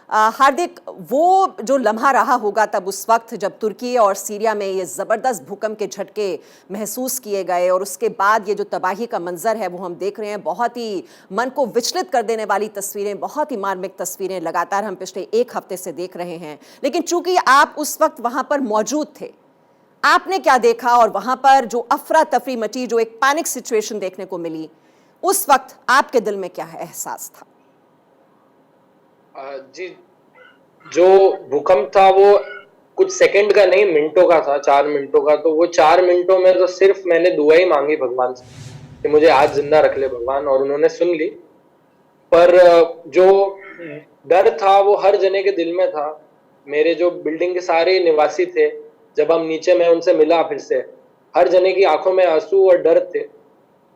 हार्दिक, वो जो लम्हा रहा होगा तब उस वक्त जब तुर्की और सीरिया में ये ज़बरदस्त भूकंप के झटके महसूस किए गए और उसके बाद ये जो तबाही का मंजर है वो हम देख रहे हैं, बहुत ही मन को विचलित कर देने वाली तस्वीरें, बहुत ही मार्मिक तस्वीरें लगातार हम पिछले एक हफ्ते से देख रहे हैं। लेकिन चूंकि आप उस वक्त वहां पर मौजूद थे, आपने क्या देखा और वहां पर जो अफरा तफरी मची, जो एक पैनिक सिचुएशन देखने को मिली, उस वक्त आपके दिल में क्या एहसास था? जी, जो भूकंप था वो कुछ सेकंड का नहीं, मिनटों का था, 4 मिनटों का। तो वो 4 मिनटों में तो सिर्फ मैंने दुआ ही मांगी भगवान से कि मुझे आज जिंदा रख ले भगवान, और उन्होंने सुन ली। पर जो डर था वो हर जने के दिल में था। मेरे जो बिल्डिंग के सारे निवासी थे, जब हम नीचे, मैं उनसे मिला फिर से, हर जने की आंखों में आंसू और डर थे।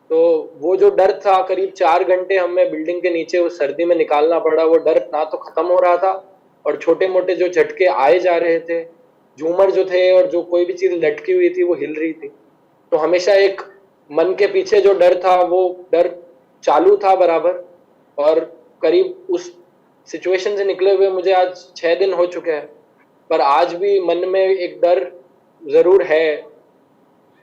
तो वो जो डर था, करीब 4 घंटे हमें बिल्डिंग के नीचे उस सर्दी में निकालना पड़ा। वो डर ना तो खत्म हो रहा था, और छोटे मोटे जो झटके आए जा रहे थे, झूमर जो थे और जो कोई भी चीज लटकी हुई थी वो हिल रही थी। तो हमेशा एक मन के पीछे जो डर था वो डर चालू था बराबर। और करीब उस सिचुएशन से निकले हुए मुझे आज 6 दिन हो चुके हैं, पर आज भी मन में एक डर जरूर है।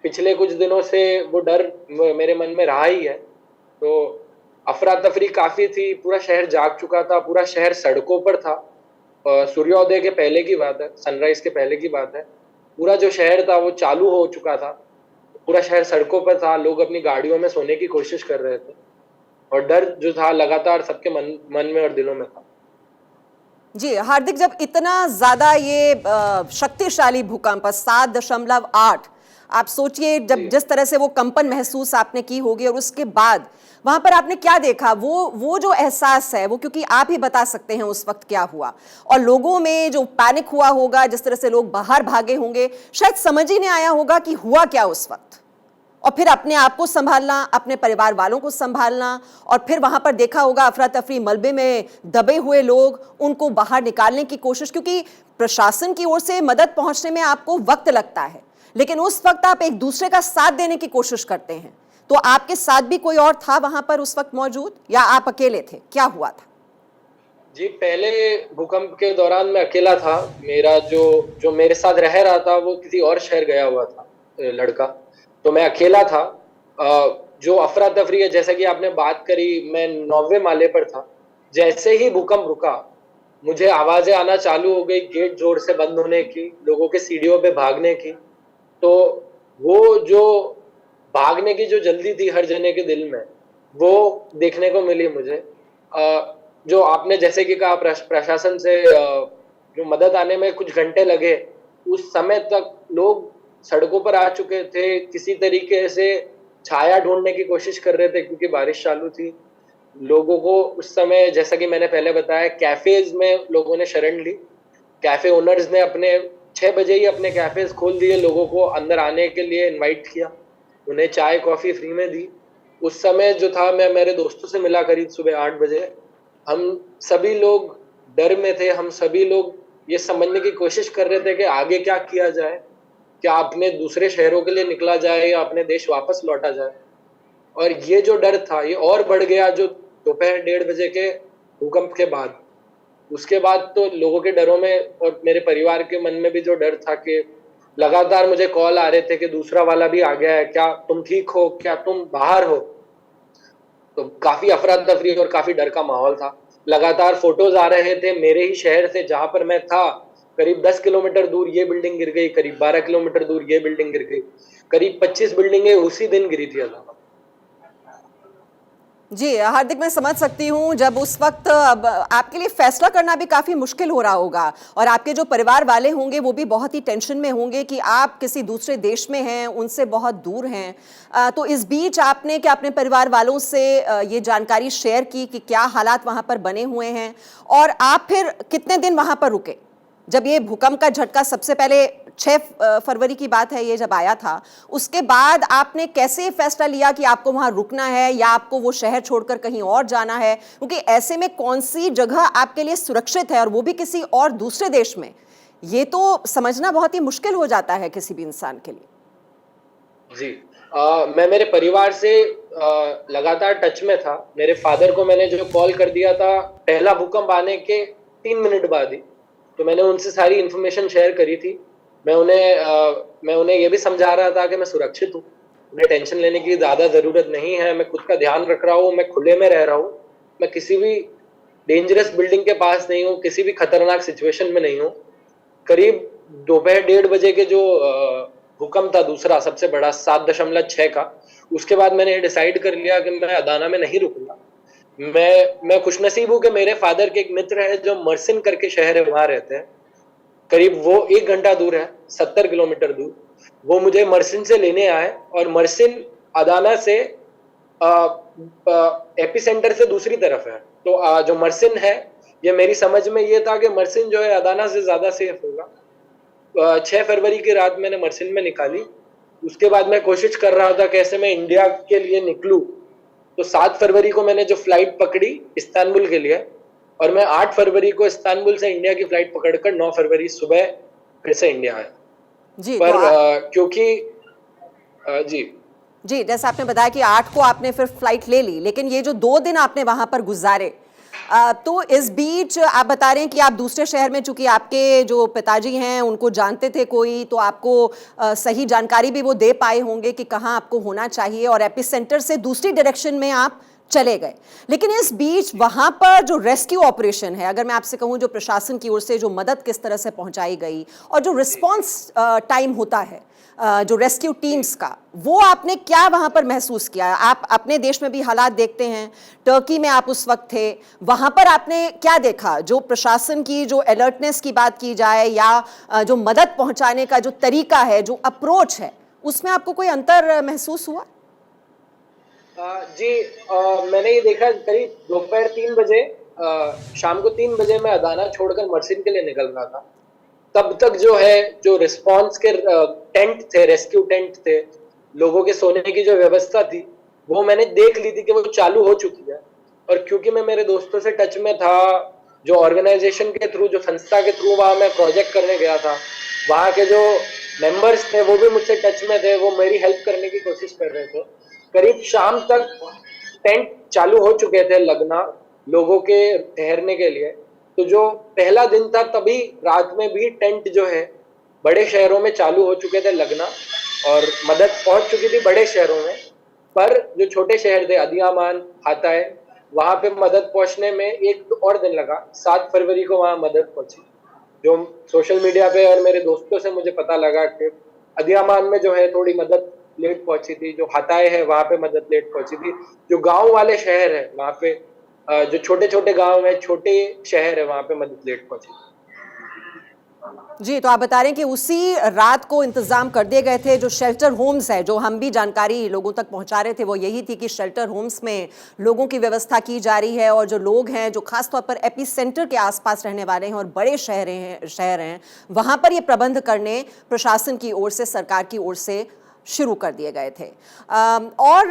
पिछले कुछ दिनों से वो डर मेरे मन में रहा ही है। तो अफरा तफरी काफी थी, पूरा शहर जाग चुका था, पूरा शहर सड़कों पर था। सूर्योदय के पहले की बात है, सनराइज के पहले की बात है। पूरा जो शहर था वो चालू हो चुका था, पूरा शहर सड़कों पर था, लोग अपनी गाड़ियों में सोने की कोशिश कर रहे थे, और डर जो था लगातार सबके मन में और दिलों में था। जी हार्दिक, जब इतना ज्यादा ये शक्तिशाली भूकंप 7.8, आप सोचिए जब जिस तरह से वो कंपन महसूस आपने की होगी, और उसके बाद वहां पर आपने क्या देखा, वो जो एहसास है वो, क्योंकि आप ही बता सकते हैं उस वक्त क्या हुआ, और लोगों में जो पैनिक हुआ होगा, जिस तरह से लोग बाहर भागे होंगे, शायद समझ ही नहीं आया होगा कि हुआ क्या उस वक्त। और फिर अपने आप को संभालना, अपने परिवार वालों को संभालना, और फिर वहां पर देखा होगा अफरा तफरी, मलबे में दबे हुए लोग, उनको बाहर निकालने की कोशिश, क्योंकि प्रशासन की ओर से मदद पहुंचने में आपको वक्त लगता है, लेकिन उस वक्त आप एक दूसरे का साथ देने की कोशिश करते हैं। तो आपके साथ भी कोई और था वहां पर उस वक्त मौजूद, या आप अकेले थे? क्या हुआ था? जी, पहले भूकंप के दौरान मैं अकेला था। मेरा जो मेरे साथ रह रहा था वो किसी और शहर गया हुआ था, लड़का। तो मैं अकेला था। जो अफरा तफरी है, जैसा कि आपने बात करी, मैं 9वें माले पर था। जैसे ही भूकंप रुका, मुझे आवाजें आना चालू हो गई, गेट जोर से बंद होने की, लोगों के सीढ़ियों पे भागने की। तो वो जो भागने की जो जल्दी थी हर जने के दिल में, वो देखने को मिली मुझे। जो आपने जैसे कि कहा, प्रशासन से जो मदद आने में कुछ घंटे लगे, उस समय तक लोग सड़कों पर आ चुके थे, किसी तरीके से छाया ढूंढने की कोशिश कर रहे थे क्योंकि बारिश चालू थी। लोगों को उस समय, जैसा कि मैंने पहले बताया, कैफेज में लोगों ने शरण ली। कैफे ओनर्स ने अपने 6 बजे ही अपने कैफेज खोल दिए, लोगों को अंदर आने के लिए इनवाइट किया, उन्हें चाय कॉफी फ्री में दी। उस समय जो था, मैं मेरे दोस्तों से मिला करीब सुबह 8 बजे। हम सभी लोग डर में थे, हम सभी लोग ये समझने की कोशिश कर रहे थे कि आगे क्या किया जाए, क्या अपने दूसरे शहरों के लिए निकला जाए या अपने देश वापस लौटा जाए। और ये जो डर था ये और बढ़ गया जो दोपहर 1:30 बजे के भूकंप के बाद। उसके बाद तो लोगों के डरों में और मेरे परिवार के मन में भी जो डर था कि लगातार मुझे कॉल आ रहे थे कि दूसरा वाला भी आ गया है, क्या तुम ठीक हो, क्या तुम बाहर हो। तो काफी अफरा तफरी और काफी डर का माहौल था। लगातार फोटोज आ रहे थे मेरे ही शहर से, जहां पर मैं था, करीब 10 किलोमीटर दूर ये बिल्डिंग गिर गई, करीब 12 किलोमीटर दूर ये बिल्डिंग गिर गई, करीब 25 बिल्डिंगें उसी दिन गिरी थी अलावा। जी हार्दिक, मैं समझ सकती हूँ, जब उस वक्त अब आपके लिए फैसला करना भी काफ़ी मुश्किल हो रहा होगा, और आपके जो परिवार वाले होंगे वो भी बहुत ही टेंशन में होंगे कि आप किसी दूसरे देश में हैं, उनसे बहुत दूर हैं। तो इस बीच आपने क्या अपने परिवार वालों से ये जानकारी शेयर की कि क्या हालात वहाँ पर बने हुए हैं, और आप फिर कितने दिन वहाँ पर रुके? जब ये भूकंप का झटका सबसे पहले 6 फरवरी की बात है, ये जब आया था, उसके बाद आपने कैसे फैसला लिया कि आपको वहां रुकना है या आपको वो शहर छोड़कर कहीं और जाना है? क्योंकि ऐसे में कौन सी जगह आपके लिए सुरक्षित है, और वो भी किसी और दूसरे देश में, ये तो समझना बहुत ही मुश्किल हो जाता है किसी भी इंसान के लिए। जी, मैं मेरे परिवार से लगातार टच में था। मेरे फादर को मैंने जो कॉल कर दिया था पहला भूकंप आने के 3 मिनट बाद ही। तो मैंने उनसे सारी इन्फॉर्मेशन शेयर करी थी। मैं उन्हें ये भी समझा रहा था कि मैं सुरक्षित हूँ, उन्हें टेंशन लेने की ज़्यादा ज़रूरत नहीं है, मैं खुद का ध्यान रख रहा हूँ, मैं खुले में रह रहा हूँ, मैं किसी भी डेंजरस बिल्डिंग के पास नहीं हूँ, किसी भी खतरनाक सिचुएशन में नहीं हूँ। करीब दोपहर 1:30 के जो भूकंप था दूसरा सबसे बड़ा 7.6 का, उसके बाद मैंने डिसाइड कर लिया कि मैं अदाना में नहीं रुकूंगा। मैं खुशनसीब हूँ कि मेरे फादर के एक मित्र है जो मर्सिन करके शहर है, वहां रहते हैं। करीब वो 1 घंटा दूर है, 70 किलोमीटर दूर। वो मुझे मर्सिन से लेने आए और मर्सिन अदाना से एपिसेंटर से दूसरी तरफ है। तो जो मर्सिन है, ये मेरी समझ में ये था कि मर्सिन जो है अदाना से ज्यादा सेफ होगा। 6 फरवरी की रात मैंने मर्सिन में निकाली। उसके बाद मैं कोशिश कर रहा था कैसे मैं इंडिया के लिए निकलूं। तो 7 फरवरी को मैंने जो फ्लाइट पकड़ी इस्तांबुल के लिए, और मैं 8 फरवरी को इस्तांबुल से इंडिया की फ्लाइट पकड़कर 9 फरवरी सुबह फिर से इंडिया आया। जी पर तो क्योंकि जी जी, जैसे आपने बताया कि 8 को आपने फिर फ्लाइट ले ली, लेकिन ये जो 2 दिन आपने वहां पर गुजारे, तो इस बीच आप बता रहे हैं कि आप दूसरे शहर में, चूंकि आपके जो पिताजी हैं उनको जानते थे कोई, तो आपको सही जानकारी भी वो दे पाए होंगे कि कहाँ आपको होना चाहिए, और एपिसेंटर से दूसरी डायरेक्शन में आप चले गए। लेकिन इस बीच वहां पर जो रेस्क्यू ऑपरेशन है, अगर मैं आपसे कहूं जो प्रशासन की ओर से जो मदद किस तरह से पहुंचाई गई, और जो रिस्पांस टाइम होता है जो रेस्क्यू टीम्स का, वो आपने क्या वहां पर महसूस किया? आप अपने देश में भी हालात देखते हैं, टर्की में आप उस वक्त थे, वहां पर आपने क्या देखा? जो प्रशासन की जो अलर्टनेस की बात की जाए, या जो मदद पहुंचाने का जो तरीका है, जो अप्रोच है, उसमें आपको कोई अंतर महसूस हुआ? जी, मैंने ये देखा करीब दोपहर 3 बजे, शाम को 3 बजे मैं अदाना छोड़कर मर्सिन के लिए निकल रहा था। तब तक जो है जो रिस्पांस के टेंट थे, रेस्क्यू टेंट थे, लोगों के सोने की जो व्यवस्था थी, वो मैंने देख ली थी कि वो चालू हो चुकी है। और क्योंकि मैं मेरे दोस्तों से टच में था, जो ऑर्गेनाइजेशन के थ्रू, जो संस्था के थ्रू वहां मैं प्रोजेक्ट करने गया था, वहां के जो मेंबर्स थे वो भी मुझसे टच में थे, वो मेरी हेल्प करने की कोशिश कर रहे थे। करीब शाम तक टेंट चालू हो चुके थे लगना लोगों के ठहरने के लिए। तो जो पहला दिन था तभी रात में भी टेंट जो है बड़े शहरों में चालू हो चुके थे लगना, और मदद पहुंच चुकी थी बड़े शहरों में। पर जो छोटे शहर थे, अधियामान, हाताय, वहां पे मदद पहुंचने में एक और दिन लगा। 7 फरवरी को वहां मदद पहुंची। जो सोशल मीडिया पे और मेरे दोस्तों से मुझे पता लगा कि अधियामान में जो है थोड़ी मदद लेट पहुंची थी, जो हताए है वहां पे मदद लेट पहुंची थी, जो गांव वाले शहर है वहां पे, जो छोटे छोटे गांव है, छोटे शहर है, वहां पे मदद लेट पहुंची। जी, तो आप बता रहे हैं कि उसी रात को इंतजाम कर दिए गए थे। जो शेल्टर होम्स है, जो हम भी जानकारी लोगों तक पहुंचा रहे थे, वो यही थी कि शेल्टर होम्स में लोगों की व्यवस्था की जा रही है, और जो लोग हैं जो खासतौर पर एपी सेंटर के आसपास रहने वाले हैं और बड़े शहर हैं, वहां पर ये प्रबंध करने प्रशासन की ओर से, सरकार की ओर से शुरू कर दिए गए थे। और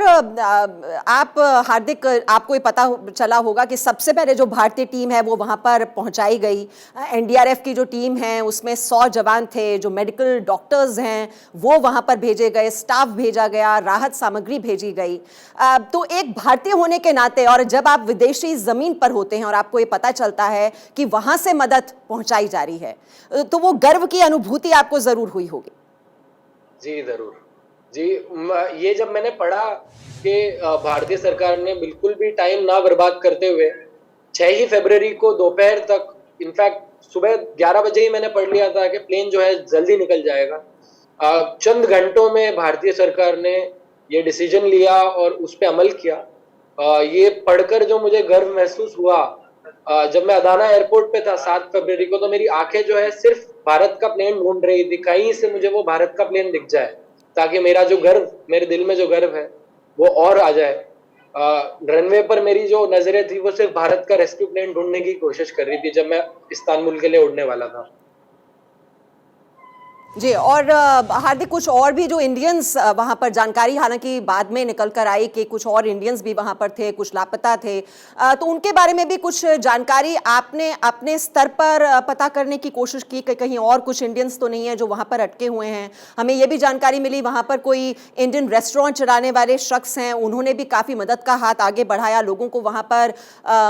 आप हार्दिक, आपको ये पता चला होगा कि सबसे पहले जो भारतीय टीम है वो वहाँ पर पहुँचाई गई। एनडीआरएफ की जो टीम है उसमें 100 जवान थे, जो मेडिकल डॉक्टर्स हैं वो वहाँ पर भेजे गए, स्टाफ भेजा गया, राहत सामग्री भेजी गई। तो एक भारतीय होने के नाते, और जब आप विदेशी ज़मीन पर होते हैं और आपको ये पता चलता है कि वहाँ से मदद पहुँचाई जा रही है, तो वो गर्व की अनुभूति आपको ज़रूर हुई होगी। जी जरूर। जी, ये जब मैंने पढ़ा कि भारतीय सरकार ने बिल्कुल भी टाइम ना बर्बाद करते हुए 6 ही फरवरी को दोपहर तक, इनफैक्ट सुबह 11 बजे ही मैंने पढ़ लिया था कि प्लेन जो है जल्दी निकल जाएगा। चंद घंटों में भारतीय सरकार ने ये डिसीजन लिया और उस पर अमल किया। ये पढ़कर जो मुझे गर्व महसूस हुआ, जब मैं अदाना एयरपोर्ट पे था 7 फरवरी को, तो मेरी आंखें जो है सिर्फ भारत का प्लेन ढूंढ रही थी, कहीं से मुझे वो भारत का प्लेन दिख जाए, ताकि मेरा जो गर्व, मेरे दिल में जो गर्व है वो और आ जाए। रनवे पर मेरी जो नजरें थी वो सिर्फ भारत का रेस्क्यू प्लेन ढूंढने की कोशिश कर रही थी जब मैं इस्तांबुल के लिए उड़ने वाला था। जी। और हार्दिक, कुछ और भी जो इंडियंस वहां पर जानकारी हालांकि बाद में निकल कर आई कि कुछ और इंडियंस भी वहां पर थे, कुछ लापता थे, तो उनके बारे में भी कुछ जानकारी आपने अपने स्तर पर पता करने की कोशिश की कि कहीं और कुछ इंडियंस तो नहीं है जो वहां पर अटके हुए हैं? हमें यह भी जानकारी मिली वहां पर कोई इंडियन रेस्टोरेंट चलाने वाले शख्स हैं, उन्होंने भी काफी मदद का हाथ आगे बढ़ाया, लोगों को वहां पर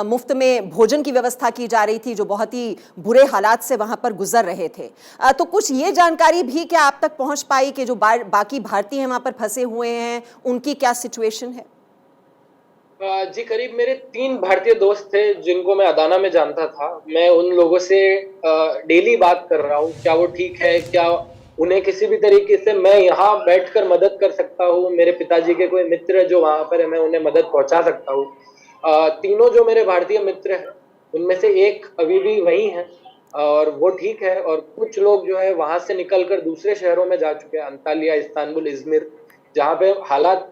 मुफ्त में भोजन की व्यवस्था की जा रही थी जो बहुत ही बुरे हालात से वहां पर गुजर रहे थे। तो कुछ ये जानकारी भी क्या आप तक पहुंच पाई कि जो बाकी भारतीय हैं वहां पर फंसे हुए हैं, उनकी क्या सिचुएशन है? जी, करीब मेरे 3 भारतीय दोस्त थे जिनको मैं अदाना में जानता था। मैं उन लोगों से डेली बात कर रहा हूँ, क्या वो ठीक है? क्या उन्हें किसी भी तरीके से मैं यहाँ बैठकर मदद कर सकता हूँ? मेरे पिताजी के कोई मित्र जो वहाँ पर है, मैं उन्हें मदद पहुँचा सकता हूँ। तीनों जो मेरे भारतीय मित्र हैं, उनमें से एक अभी भी वहीं है और वो ठीक है, और कुछ लोग जो है वहाँ से निकल कर दूसरे शहरों में जा चुके हैं, अंतालिया, इस्तांबुल, इज़मिर, जहाँ पे हालात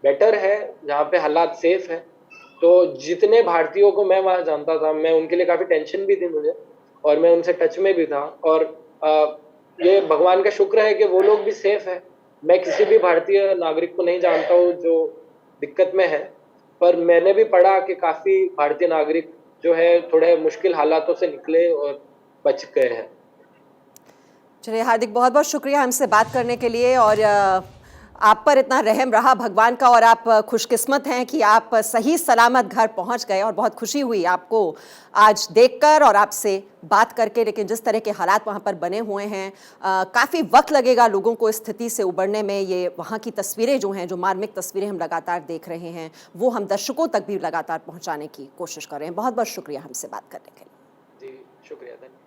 बेटर है, जहाँ पे हालात सेफ है। तो जितने भारतीयों को मैं वहाँ जानता था, मैं उनके लिए काफ़ी टेंशन भी थी मुझे, और मैं उनसे टच में भी था, और ये भगवान का शुक्र है कि वो लोग भी सेफ हैं। मैं किसी भी भारतीय नागरिक को नहीं जानता हूँ जो दिक्कत में है, पर मैंने भी पढ़ा कि काफ़ी भारतीय नागरिक जो है थोड़े मुश्किल हालातों से निकले और बच गए हैं। चलिए हार्दिक, बहुत बहुत शुक्रिया हमसे बात करने के लिए, और आप पर इतना रहम रहा भगवान का, और आप खुशकिस्मत हैं कि आप सही सलामत घर पहुंच गए, और बहुत खुशी हुई आपको आज देखकर और आपसे बात करके। लेकिन जिस तरह के हालात वहां पर बने हुए हैं, काफ़ी वक्त लगेगा लोगों को इस स्थिति से उबरने में। ये वहां की तस्वीरें जो हैं, जो मार्मिक तस्वीरें हम लगातार देख रहे हैं, वो हम दर्शकों तक भी लगातार पहुंचाने की कोशिश कर रहे हैं। बहुत बहुत शुक्रिया हमसे बात करने के लिए। जी, शुक्रिया, धन्यवाद।